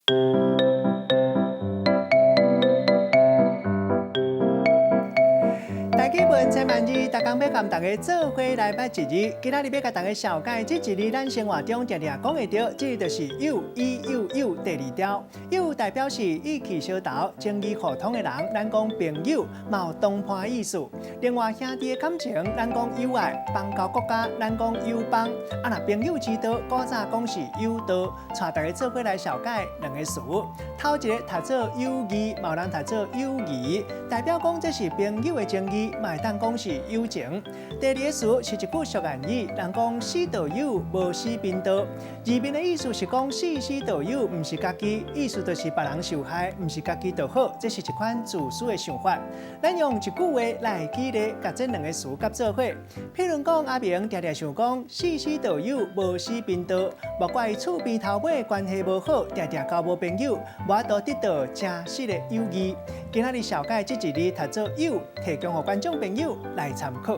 大家问千万字，大家要跟大家做伙来捌一日。今仔日要甲大家小解这一日，咱生活中常常讲会到，这就是有伊有有第二条。有代表是意气相投、情义互通的人，咱讲朋友，嘛有同伴意思。另外兄弟的感情，咱讲友爱；邦交国家，咱讲友邦。啊，若朋友之道，古早讲是友道。带大家做伙来小解两个词。头一个读做友谊，嘛有人读做友谊，代表讲这是朋友的情谊。嘛会当讲是友情。第二个词是一句俗谚语，人讲死道友，无死便道。字面的意思是讲死死道友，唔是家己，意思就是别人受害，唔是家己就好。这是一款自私的想法。咱用一句话来举例，甲这两个词夹做伙。譬如讲阿明常常想讲死死道友，无死便道，莫怪伊厝边头尾关系无好，常常交无朋友，无法度得到真实的友谊。今仔日小解这一日读做友，提供给观众朋友来参考。